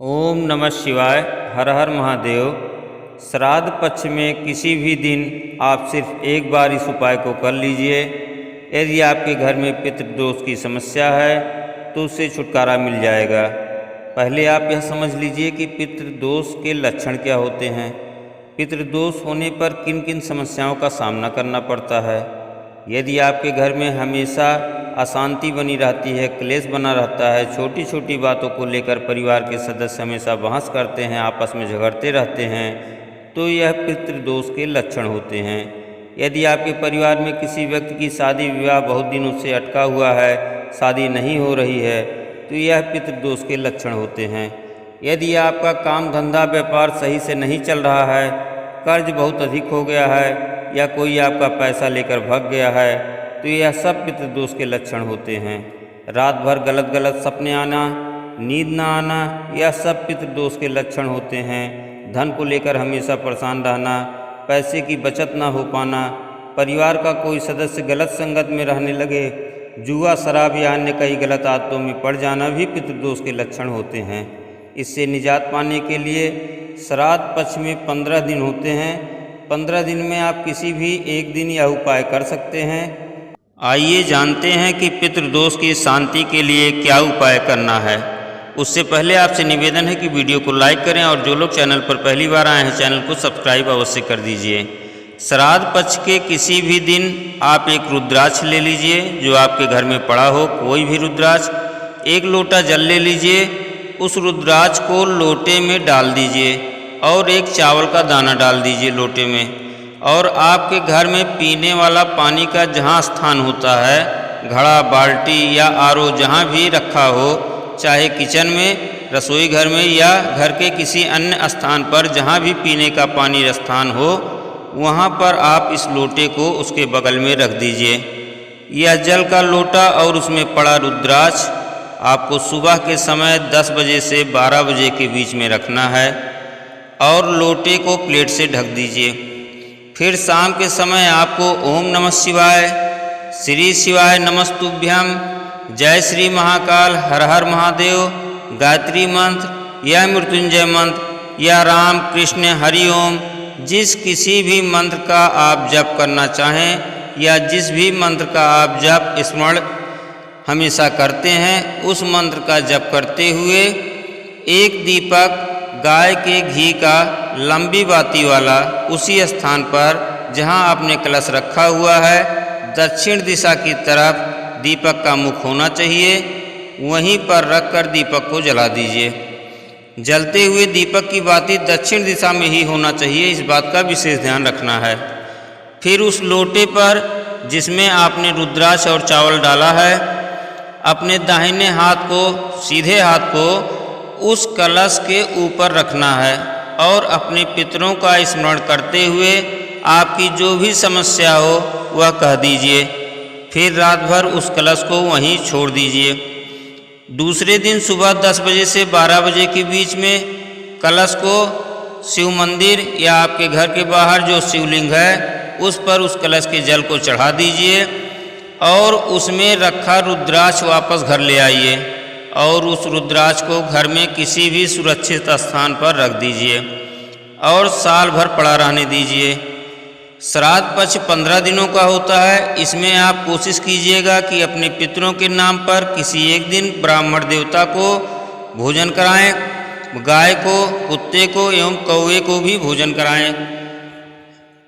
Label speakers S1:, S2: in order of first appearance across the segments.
S1: ओम नमः शिवाय। हर हर महादेव। श्राद्ध पक्ष में किसी भी दिन आप सिर्फ एक बार इस उपाय को कर लीजिए। यदि आपके घर में पितृदोष की समस्या है तो उससे छुटकारा मिल जाएगा। पहले आप यह समझ लीजिए कि पितृदोष के लक्षण क्या होते हैं। पितृदोष होने पर किन किन समस्याओं का सामना करना पड़ता है। यदि आपके घर में हमेशा अशांति बनी रहती है, क्लेश बना रहता है, छोटी छोटी बातों को लेकर परिवार के सदस्य हमेशा बहस करते हैं, आपस में झगड़ते रहते हैं, तो यह पितृदोष के लक्षण होते हैं। यदि आपके परिवार में किसी व्यक्ति की शादी विवाह बहुत दिनों से अटका हुआ है, शादी नहीं हो रही है, तो यह पितृदोष के लक्षण होते हैं। यदि आपका काम धंधा व्यापार सही से नहीं चल रहा है, कर्ज बहुत अधिक हो गया है या कोई आपका पैसा लेकर भाग गया है, तो यह सब पितृदोष के लक्षण होते हैं। रात भर गलत गलत सपने आना, नींद ना आना, यह सब पितृदोष के लक्षण होते हैं। धन को लेकर हमेशा परेशान रहना, पैसे की बचत ना हो पाना, परिवार का कोई सदस्य गलत संगत में रहने लगे, जुआ शराब या अन्य कई गलत आदतों में पड़ जाना भी पितृदोष के लक्षण होते हैं। इससे निजात पाने के लिए श्राद्ध पक्ष में 15 दिन होते हैं। 15 दिन में आप किसी भी एक दिन यह उपाय कर सकते हैं। आइए जानते हैं कि पितृदोष की शांति के लिए क्या उपाय करना है। उससे पहले आपसे निवेदन है कि वीडियो को लाइक करें और जो लोग चैनल पर पहली बार आए हैं चैनल को सब्सक्राइब अवश्य कर दीजिए। श्राद्ध पक्ष के किसी भी दिन आप एक रुद्राक्ष ले लीजिए जो आपके घर में पड़ा हो, कोई भी रुद्राक्ष। एक लोटा जल ले लीजिए, उस रुद्राक्ष को लोटे में डाल दीजिए और एक चावल का दाना डाल दीजिए लोटे में। और आपके घर में पीने वाला पानी का जहाँ स्थान होता है, घड़ा बाल्टी या आरओ जहाँ भी रखा हो, चाहे किचन में, रसोई घर में या घर के किसी अन्य स्थान पर जहाँ भी पीने का पानी स्थान हो, वहाँ पर आप इस लोटे को उसके बगल में रख दीजिए। यह जल का लोटा और उसमें पड़ा रुद्राक्ष आपको सुबह के समय 10 बजे से 12 बजे के बीच में रखना है और लोटे को प्लेट से ढक दीजिए। फिर शाम के समय आपको ओम नमः शिवाय, श्री शिवाय नमस्तुभ्यम, जय श्री महाकाल, हर हर महादेव, गायत्री मंत्र या मृत्युंजय मंत्र या राम कृष्ण हरि ओम, जिस किसी भी मंत्र का आप जप करना चाहें या जिस भी मंत्र का आप जप स्मरण हमेशा करते हैं, उस मंत्र का जप करते हुए एक दीपक गाय के घी का लंबी बाती वाला उसी स्थान पर जहां आपने कलश रखा हुआ है, दक्षिण दिशा की तरफ दीपक का मुख होना चाहिए, वहीं पर रखकर दीपक को जला दीजिए। जलते हुए दीपक की बाती दक्षिण दिशा में ही होना चाहिए, इस बात का विशेष ध्यान रखना है। फिर उस लोटे पर जिसमें आपने रुद्राक्ष और चावल डाला है, अपने दाहिने हाथ को, सीधे हाथ को उस कलश के ऊपर रखना है और अपने पितरों का स्मरण करते हुए आपकी जो भी समस्या हो वह कह दीजिए। फिर रात भर उस कलश को वहीं छोड़ दीजिए। दूसरे दिन सुबह 10 बजे से 12 बजे के बीच में कलश को शिव मंदिर या आपके घर के बाहर जो शिवलिंग है उस पर उस कलश के जल को चढ़ा दीजिए और उसमें रखा रुद्राक्ष वापस घर ले आइए और उस रुद्राक्ष को घर में किसी भी सुरक्षित स्थान पर रख दीजिए और साल भर पड़ा रहने दीजिए। श्राद्ध पक्ष 15 दिनों का होता है। इसमें आप कोशिश कीजिएगा कि अपने पितरों के नाम पर किसी एक दिन ब्राह्मण देवता को भोजन कराएं, गाय को, कुत्ते को एवं कौवे को भी भोजन कराएं।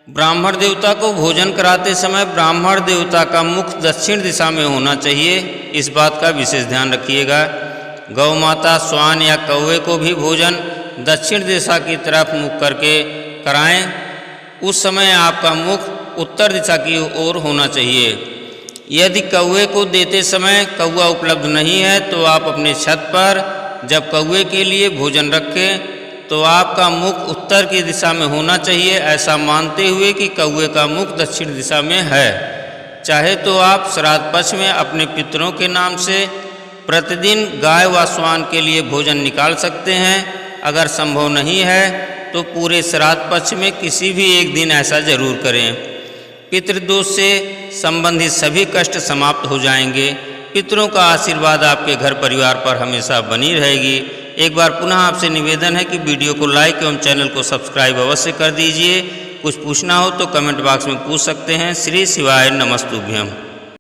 S1: ब्राह्मण देवता को भोजन कराते समय ब्राह्मण देवता का मुख दक्षिण दिशा में होना चाहिए, इस बात का विशेष ध्यान रखिएगा। गौ माता, श्वान या कौवे को भी भोजन दक्षिण दिशा की तरफ मुख करके कराएं। उस समय आपका मुख उत्तर दिशा की ओर होना चाहिए। यदि कौवे को देते समय कौवा उपलब्ध नहीं है तो आप अपने छत पर जब कौवे के लिए भोजन रखें तो आपका मुख उत्तर की दिशा में होना चाहिए, ऐसा मानते हुए कि कौवे का मुख दक्षिण दिशा में है। चाहे तो आप श्राद्ध पक्ष में अपने पितरों के नाम से प्रतिदिन गाय व श्वान के लिए भोजन निकाल सकते हैं। अगर संभव नहीं है तो पूरे श्राद्ध पक्ष में किसी भी एक दिन ऐसा जरूर करें। पितृदोष से संबंधित सभी कष्ट समाप्त हो जाएंगे। पितरों का आशीर्वाद आपके घर परिवार पर हमेशा बनी रहेगी। एक बार पुनः आपसे निवेदन है कि वीडियो को लाइक एवं चैनल को सब्सक्राइब अवश्य कर दीजिए। कुछ पूछना हो तो कमेंट बॉक्स में पूछ सकते हैं। श्री शिवाय नमस्तुभ्यम।